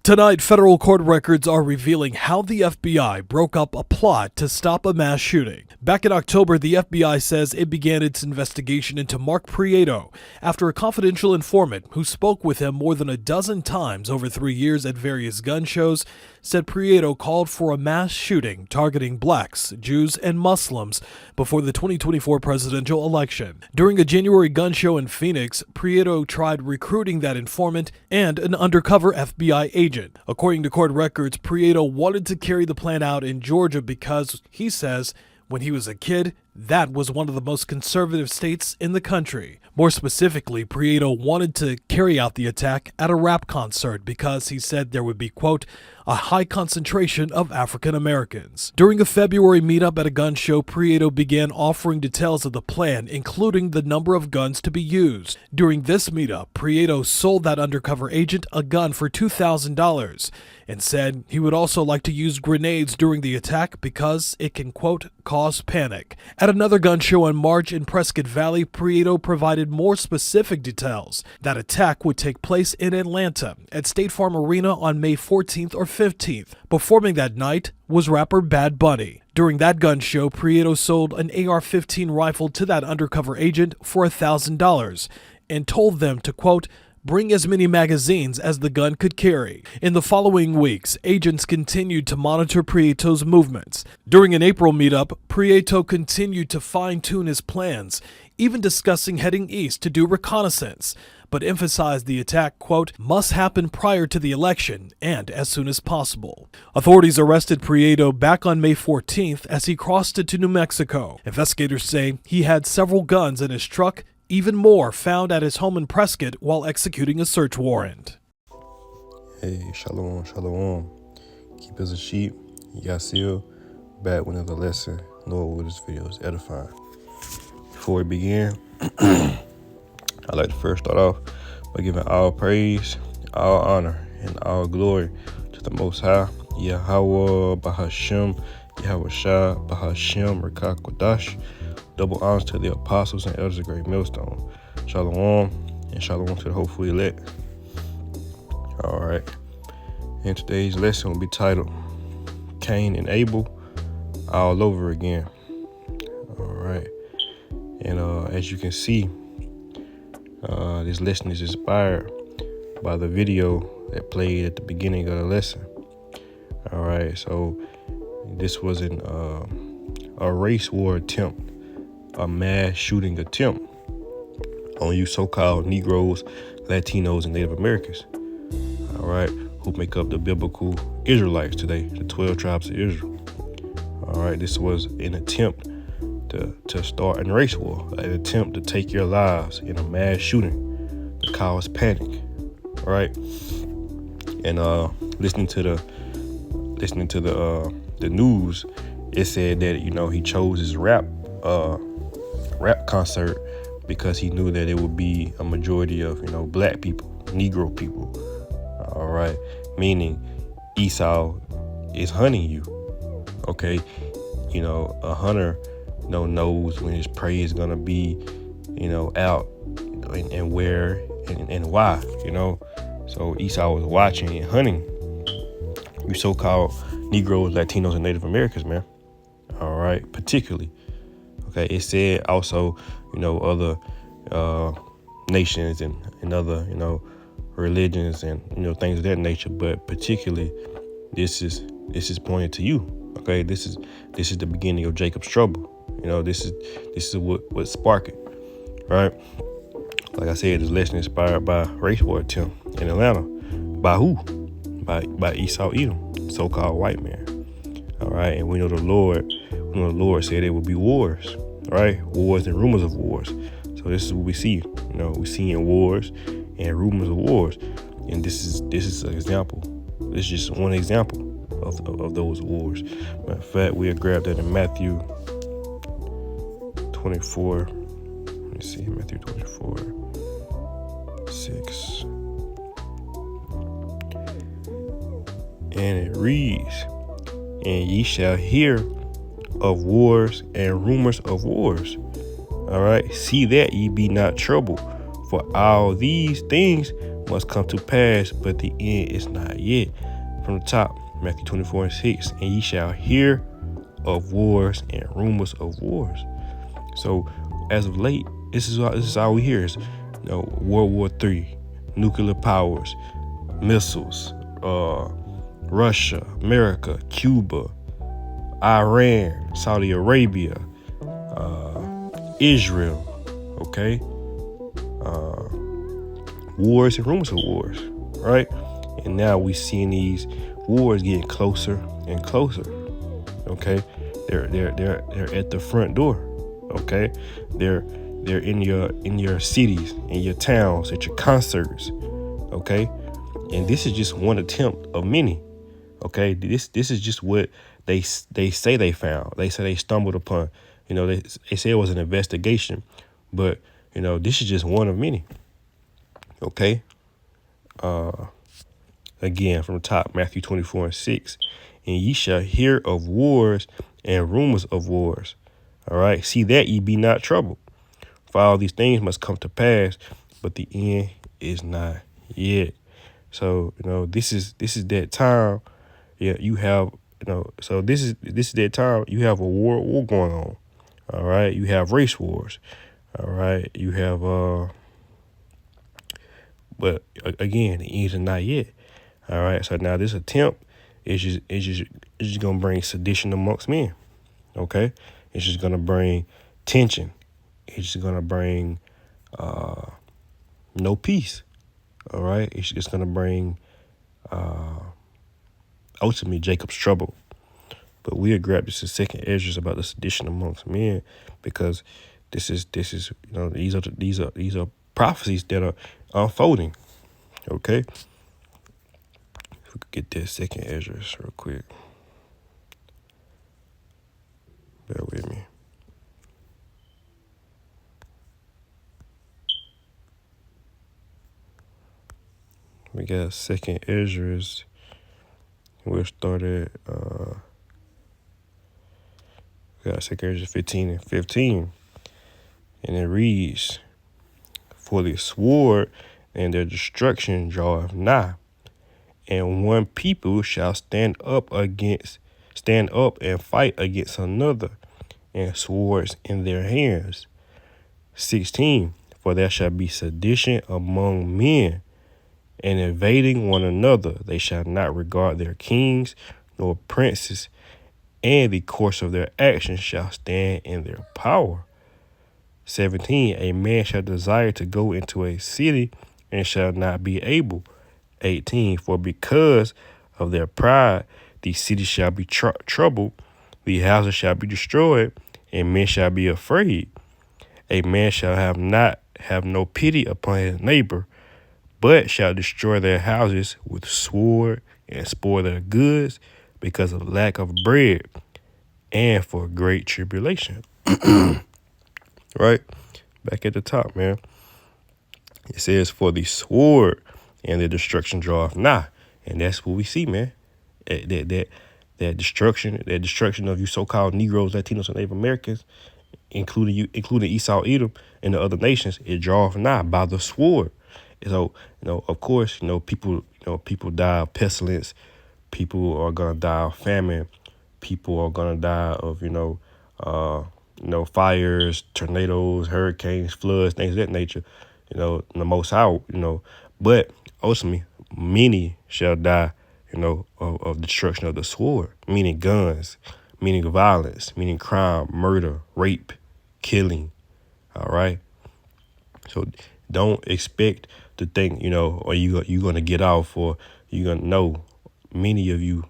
Tonight, federal court records are revealing how the FBI broke up a plot to stop a mass shooting. Back in October, the FBI says it began its investigation into Mark Prieto after a confidential informant who spoke with him more than a dozen times over 3 years at various gun shows said Prieto called for a mass shooting targeting blacks, Jews, and Muslims before the 2024 presidential election. During a January gun show in Phoenix, Prieto tried recruiting that informant and an undercover FBI agent. According to court records, Prieto wanted to carry the plan out in Georgia because, he says, when he was a kid, that was one of the most conservative states in the country. More specifically, Prieto wanted to carry out the attack at a rap concert because he said there would be, quote, a high concentration of African Americans. During a February meetup at a gun show, Prieto began offering details of the plan, including the number of guns to be used. During this meetup, Prieto sold that undercover agent a gun for $2,000 and said he would also like to use grenades during the attack because it can, quote, cause panic. At another gun show in March in Prescott Valley, Prieto provided more specific details. That attack would take place in Atlanta at State Farm Arena on May 14th or 15th. Performing that night was rapper Bad Bunny. During that gun show, Prieto sold an AR-15 rifle to that undercover agent for $1,000 and told them to, quote, bring as many magazines as the gun could carry. In the following weeks, agents continued to monitor Prieto's movements. During an April meetup, Prieto continued to fine-tune his plans, even discussing heading east to do reconnaissance, but emphasized the attack, quote, must happen prior to the election and as soon as possible. Authorities arrested Prieto back on May 14th as he crossed into New Mexico. Investigators say he had several guns in his truck, even more found at his home in Prescott while executing a search warrant. Hey, shalom, shalom. Keep as a sheep. Yasil, back with another lesson. Lord, with this video is edifying. Before we begin, I'd like to first start off by giving all praise, all honor, and all glory to the Most High, Yahweh, Bahashem, Yahweh Shah, Bahashem, Rekah Kodash. Double honors to the apostles and elders of Great Millstone. Shalom, and shalom to the hopefully elect. All right. And today's lesson will be titled Cain and Abel all over again. All right. And as you can see, this lesson is inspired by the video that played at the beginning of the lesson. All right. So this was a race war attempt. A mass shooting attempt on you so-called Negroes, Latinos, and Native Americans, all right, who make up the biblical Israelites today, the 12 tribes of Israel. All right, this was an attempt to start a race war, an attempt to take your lives in a mass shooting to cause panic, all right? And listening to the news, it said that, you know, he chose his rap concert because he knew that it would be a majority of, you know, black people, Negro people. All right. Meaning Esau is hunting you. Okay. You know, a hunter, you know, knows when his prey is going to be, you know, out and where and why, you know. So Esau was watching and hunting you so-called Negroes, Latinos, and Native Americans, man. All right. Particularly. Okay, it said also, you know, other nations and other, you know, religions and, you know, things of that nature. But particularly, this is pointed to you. Okay, this is the beginning of Jacob's trouble. You know, this is what sparked it. Right? Like I said, this lesson inspired by race war attempt in Atlanta. By who? By Esau Edom, so-called white man. All right, and we know the Lord said there would be wars, right? Wars and rumors of wars. So this is what we see. You know, we're seeing wars and rumors of wars, and this is an example. This is just one example of those wars. Matter of fact, we'll grab that in Matthew 24. Let me see, Matthew 24:6, and it reads, "And ye shall hear of wars and rumors of wars. All right. See that ye be not troubled, for all these things must come to pass, but the end is not yet. From the top, Matthew 24:6, and ye shall hear of wars and rumors of wars. So as of late, this is all we hear is, World War III, nuclear powers, missiles, Russia, America, Cuba, Iran, Saudi Arabia, Israel, okay? Wars and rumors of wars, right? And now we seeing these wars getting closer and closer, okay? They're at the front door, okay? They're in your cities, in your towns, at your concerts, okay? And this is just one attempt of many, okay? This is just what they say they found. They say they stumbled upon. They say it was an investigation, but this is just one of many, okay? Again, from the top, Matthew 24:6, and ye shall hear of wars and rumors of wars. All right, see that ye be not troubled, for all these things must come to pass, but the end is not yet. So this is that time. Yeah, you have So this is that time. You have a world war going on. All right, you have race wars. All right, you have but again, the end is not yet. All right, so now this attempt is just gonna bring sedition amongst men. Okay, it's just gonna bring tension. It's just gonna bring no peace. All right, it's just gonna bring ultimately Jacob's trouble. But we'll grab this in second Ezra about the sedition amongst men, because this is these are prophecies that are unfolding. Okay. If we could get that second Ezra real quick. Bear with me. We got second Ezra. We'll start at we got second Ezra 15 and 15. And it reads, for the sword and their destruction draweth nigh, and one people shall stand up and fight against another, and swords in their hands. 16, for there shall be sedition among men, and invading one another. They shall not regard their kings nor princes, and the course of their actions shall stand in their power. 17, a man shall desire to go into a city and shall not be able. 18, for because of their pride, the city shall be troubled, the houses shall be destroyed, and men shall be afraid. A man shall have no pity upon his neighbor, but shall destroy their houses with sword and spoil their goods because of lack of bread and for great tribulation. Right? Back at the top, man. It says, for the sword and the destruction draweth nigh. And that's what we see, man. That destruction of you so-called Negroes, Latinos, and Native Americans, including Esau, Edom, and the other nations, it draweth nigh by the sword. So, of course, people die of pestilence. People are gonna die of famine. People are gonna die of, fires, tornadoes, hurricanes, floods, things of that nature. The Most High, but ultimately, many shall die, of destruction of the sword, meaning guns, meaning violence, meaning crime, murder, rape, killing. All right. So don't expect to think, or you gonna get off, or you gonna know. Many of you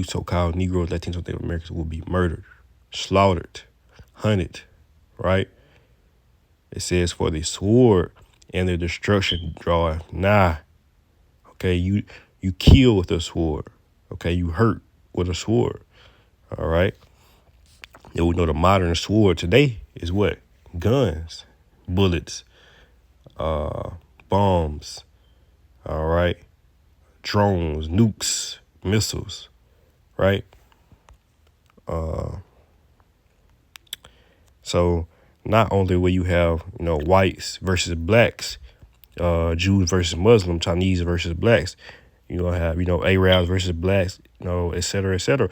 so-called Negroes, Latinos, Native Americans will be murdered, slaughtered, hunted, right? It says, for the sword and the destruction draweth nigh. Okay, you kill with a sword. Okay, you hurt with a sword. All right. And we know the modern sword today is what? Guns, bullets, bombs. All right, drones, nukes, missiles. Right. So not only will you have whites versus blacks, Jews versus Muslims, Chinese versus blacks. You know, have, Arabs versus blacks, et cetera, et cetera.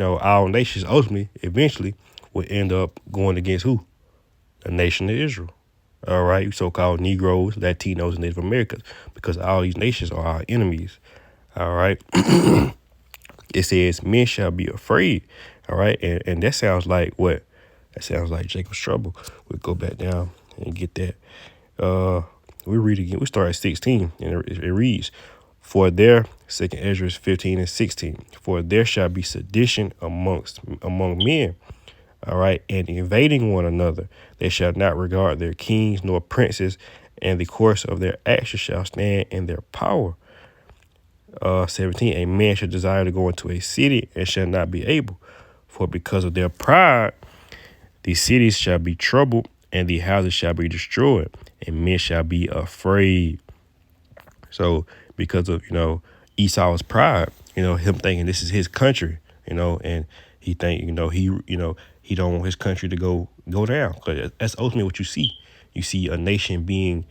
Our nations ultimately, eventually, will end up going against who? The nation of Israel. All right, so-called Negroes, Latinos, and Native Americans, because all these nations are our enemies. All right. It says men shall be afraid. All right. And that sounds like what? That sounds like Jacob's trouble. We'll go back down and get that. We read again. We start at 16, and it reads, for there, 2nd Ezra 15 and 16, for there shall be sedition among men, all right, and invading one another. They shall not regard their kings nor princes, and the course of their actions shall stand in their power. 17, a man shall desire to go into a city and shall not be able, for because of their pride, the cities shall be troubled, and the houses shall be destroyed, and men shall be afraid. So because of, Esau's pride, him thinking this is his country, and he think, he don't want his country to go down. Because that's ultimately what you see. You see a nation being,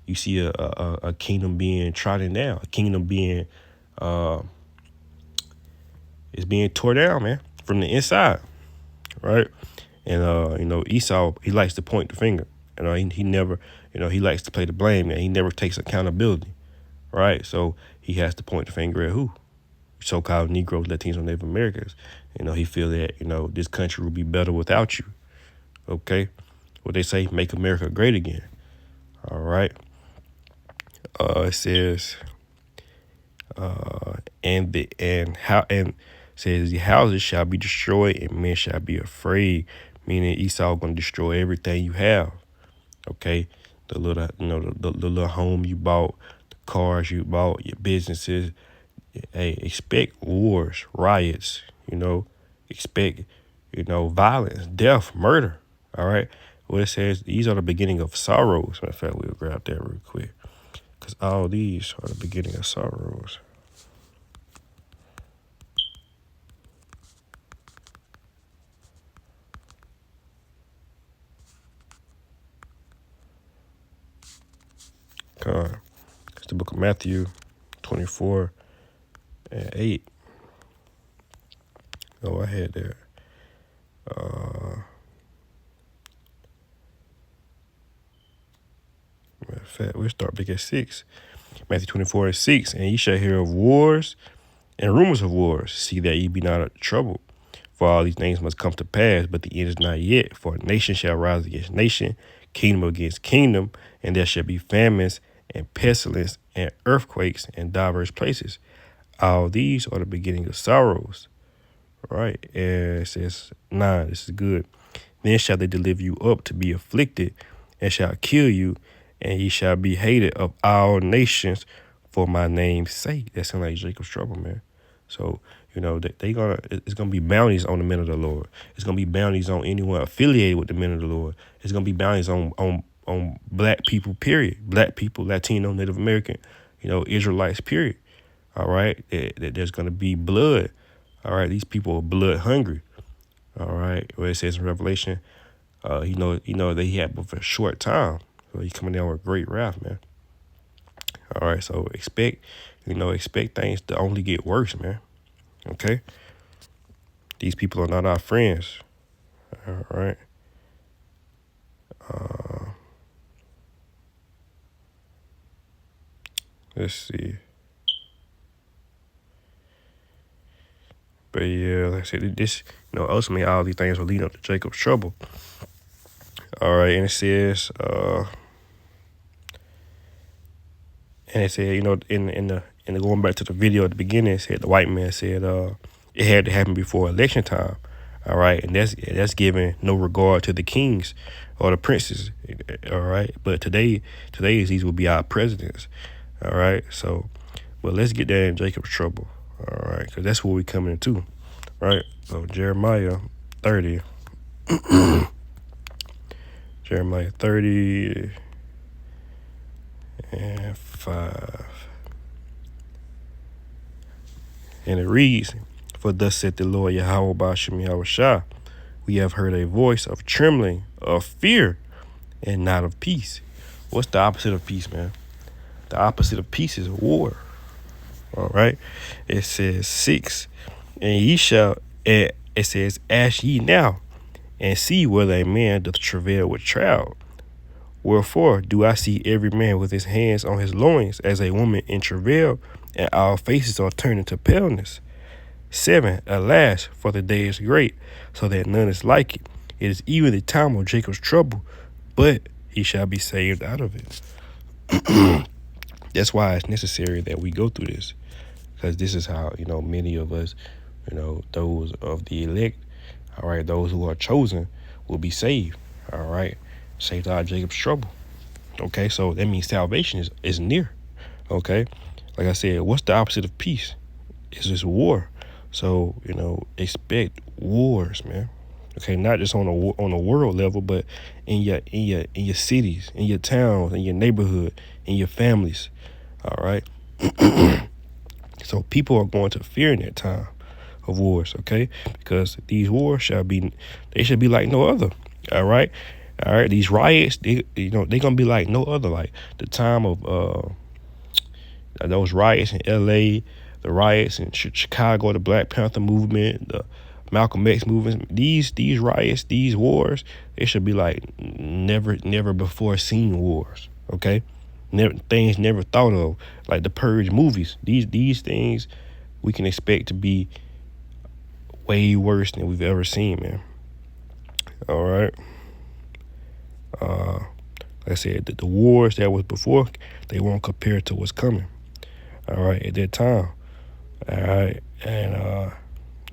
you see a kingdom being trodden down, a kingdom being, is being tore down, man, from the inside, right? And Esau, he likes to point the finger. He never, he likes to play the blame, and he never takes accountability, right? So he has to point the finger at who? So-called Negroes, Latinos, Native Americans. He feel that, this country will be better without you. Okay? What they say, make America great again. All right. It says, and says the houses shall be destroyed and men shall be afraid, meaning Esau going to destroy everything you have. Okay, the little, the little home you bought, the cars you bought, your businesses. Hey, expect wars, riots. Expect, violence, death, murder. All right. Well, it says these are the beginning of sorrows. Matter of fact, we'll grab that real quick, because all these are the beginning of sorrows. It's the book of Matthew 24 and 8. Oh, I had that. Matter of fact, we'll start back at 6. Matthew 24 and 6. And ye shall hear of wars and rumors of wars. See that ye be not troubled. For all these things must come to pass, but the end is not yet. For nation shall rise against nation, kingdom against kingdom, and there shall be famines and pestilence and earthquakes in divers places. All these are the beginning of sorrows. Right? And it says 9, this is good. Then shall they deliver you up to be afflicted, and shall kill you, and ye shall be hated of all nations for my name's sake. That sounds like Jacob's trouble, man. So, it's gonna be bounties on the men of the Lord. It's gonna be bounties on anyone affiliated with the men of the Lord. It's gonna be bounties on black people, period. Black people, Latino, Native American, Israelites, period. All right. There's gonna be blood. All right. These people are blood hungry. All right. Where it says in Revelation, that he had but for a short time. So he's coming down with great wrath, man. All right. So expect things to only get worse, man. Okay. These people are not our friends. All right. Let's see. But yeah, like I said, this, ultimately all these things will lead up to Jacob's trouble. All right, and it says, in the going back to the video at the beginning, it said the white man said it had to happen before election time. All right, and that's giving no regard to the kings or the princes. All right, but today's these will be our presidents. All right, so, but let's get that in Jacob's trouble. All right, because that's what we're coming into, right? So Jeremiah 30. Jeremiah 30 and 5. And it reads, for thus saith the Lord Yahweh Ba'ashem Yahushua, we have heard a voice of trembling, of fear, and not of peace. What's the opposite of peace, man? The opposite of peace is war. All right. It says 6. And ye shall, it says, ask ye now, and see whether a man doth travail with child. Wherefore do I see every man with his hands on his loins as a woman in travail, and our faces are turned into paleness? 7. Alas, for the day is great, so that none is like it. It is even the time of Jacob's trouble, but he shall be saved out of it. That's why it's necessary that we go through this, because this is how, many of us, those of the elect, all right, those who are chosen will be saved, all right, saved out of Jacob's trouble. Okay, so that means salvation is near. Okay, like I said, what's the opposite of peace? It's just war. So expect wars, man. Okay, not just on a world level, but in your cities, in your towns, in your neighborhood, in your families. All right. So people are going to fear in that time of wars, okay? Because these wars should be like no other. All right. These riots, they're gonna be like no other. Like the time of those riots in L.A., the riots in Chicago, the Black Panther movement, the Malcolm X movement. These riots, these wars, they should be like never before seen wars. Okay. Things never thought of, like the Purge movies. These things we can expect to be way worse than we've ever seen, man. All right. Like I said, the wars that was before, they won't compare to what's coming. All right, at that time. All right, and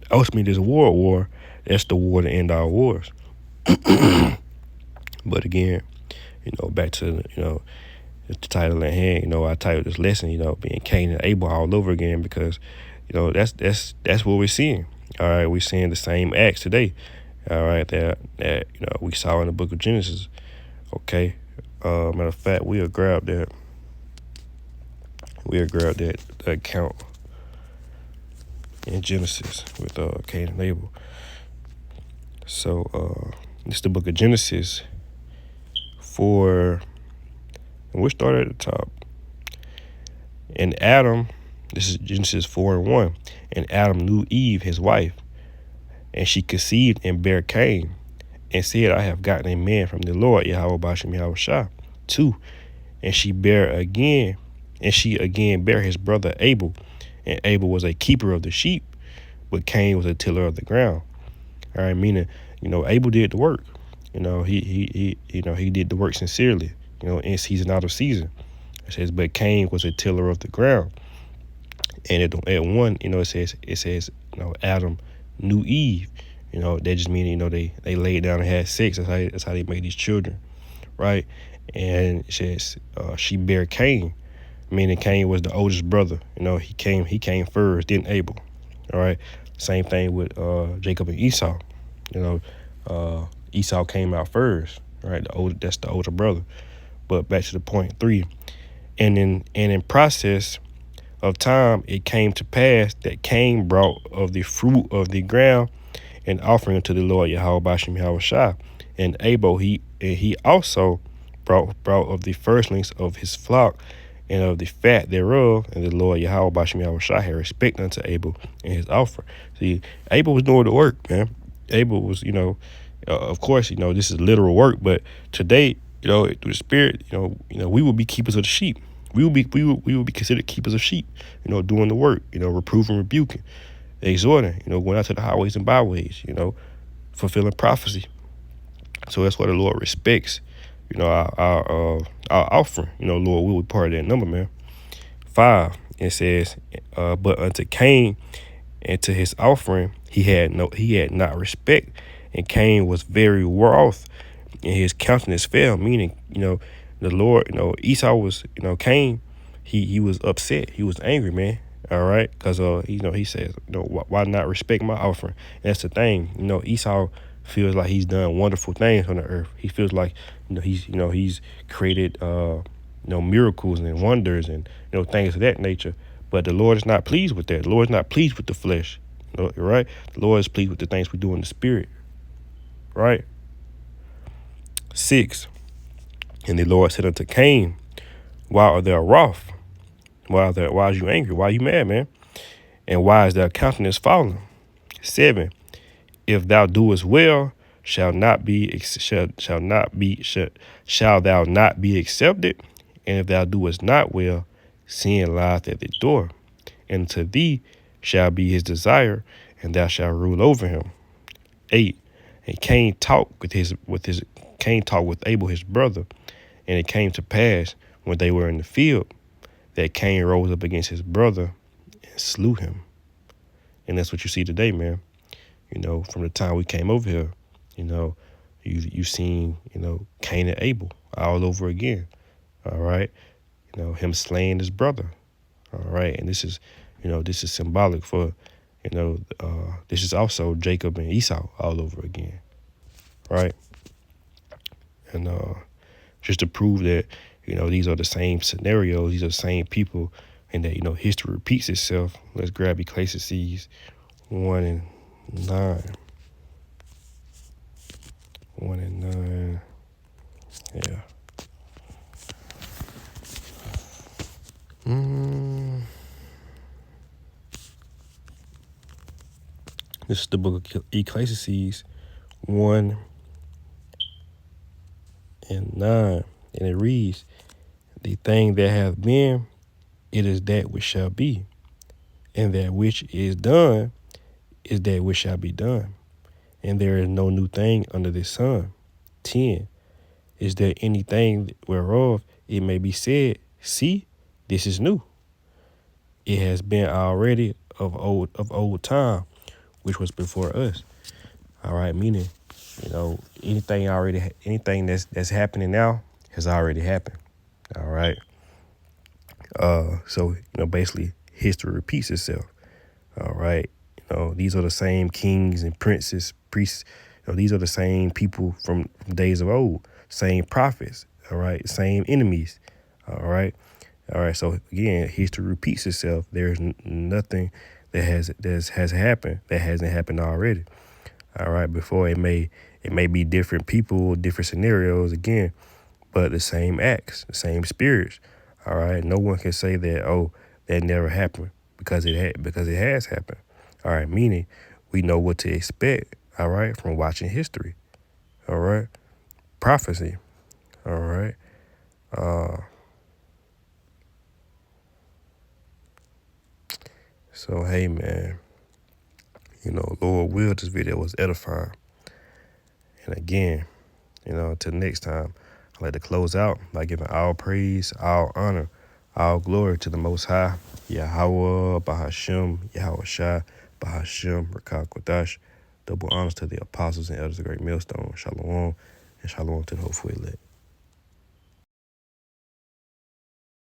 ultimately, this war, that's the war to end our wars. But again, back to the title at hand. I titled this lesson, being Cain and Abel all over again, because that's what we're seeing. All right, we're seeing the same acts today. All right, that we saw in the book of Genesis. Okay, matter of fact, we'll grab that account in Genesis with Cain and Abel. So it's the book of Genesis 4. And we'll start at the top. And Adam, this is Genesis 4:1. And Adam knew Eve, his wife, and she conceived and bare Cain, and said, I have gotten a man from the Lord, Yahweh Bashem Yahweh Shah. 2. And she again bare his brother Abel, and Abel was a keeper of the sheep, but Cain was a tiller of the ground. All right, meaning, Abel did the work. He did the work sincerely, in season, out of season. It says, but Cain was a tiller of the ground. And at 1, it says, Adam knew Eve. That just means, they laid down and had sex. That's how they made these children, right? And it says, she bare Cain, meaning Cain was the oldest brother. He came first, then Abel. All right. Same thing with Jacob and Esau. Esau came out first, right? That's the older brother. But back to the point 3, and in process of time, it came to pass that Cain brought of the fruit of the ground an offering unto the Lord Yahweh Bashem Yahweh Shah. And Abel he also brought of the firstlings of his flock and of the fat thereof, and the Lord Yahweh Bashem Yahweh Shah had respect unto Abel and his offering. See, Abel was doing the work, man. Abel was, of course, this is literal work, but today, through the Spirit, we will be keepers of the sheep. We will be considered keepers of sheep, doing the work, reproving, rebuking, exhorting, going out to the highways and byways, fulfilling prophecy. So that's what the Lord respects, our offering. Lord, we'll be part of that number, man. 5, it says, but unto Cain and to his offering he had not respect, and Cain was very wroth, and his countenance fell. Meaning, the Lord, Esau was, Cain, he was upset, he was angry, man. All right, because he says, why not respect my offering? And that's the thing, Esau feels like he's done wonderful things on the earth. He feels like he's created miracles and wonders and things of that nature. But the Lord is not pleased with that. The Lord is not pleased with the flesh, right? The Lord is pleased with the things we do in the spirit, right? 6, and the Lord said unto Cain, Why are thou wroth? Why is you angry? Why are you mad, man? And why is thy countenance fallen? 7. If thou doest well, shall thou not be accepted? And if thou doest not well, sin lieth at the door, and to thee shall be his desire, and thou shalt rule over him. 8. And Cain talked with Abel his brother, and it came to pass when they were in the field that Cain rose up against his brother and slew him. And that's what you see today, man. From the time we came over here, you seen, Cain and Abel all over again. All right. Him slaying his brother. All right. And this is symbolic for, this is also Jacob and Esau all over again. Right. And just to prove that, these are the same scenarios, these are the same people, and that, history repeats itself. Let's grab Ecclesiastes 1:9. 1:9. Yeah. This is the book of Ecclesiastes 1:9, and it reads, "The thing that hath been, it is that which shall be, and that which is done is that which shall be done. And there is no new thing under the sun." 10. Is there anything whereof it may be said, see, this is new? It has been already of old time, which was before us. All right, meaning, anything that's happening now has already happened. All right. So basically, history repeats itself. All right. These are the same kings and princes, priests. These are the same people from days of old, same prophets. All right. Same enemies. All right. All right. So again, history repeats itself. There's nothing that has happened that hasn't happened already. All right. Before it may be different people, different scenarios again, but the same acts, the same spirits. All right. No one can say that, oh, that never happened, because it has happened. All right. Meaning we know what to expect. All right. From watching history. All right. Prophecy. All right. So, hey, man, Lord will, this video was edifying. And again, until next time, I'd like to close out by giving all praise, all honor, all glory to the Most High, Yahweh, Bahashem, Yahweh Shai, Bahashem, Rakah Kodash. Double honors to the apostles and elders of Great Millstone. Shalom, and shalom to the hopefully elect.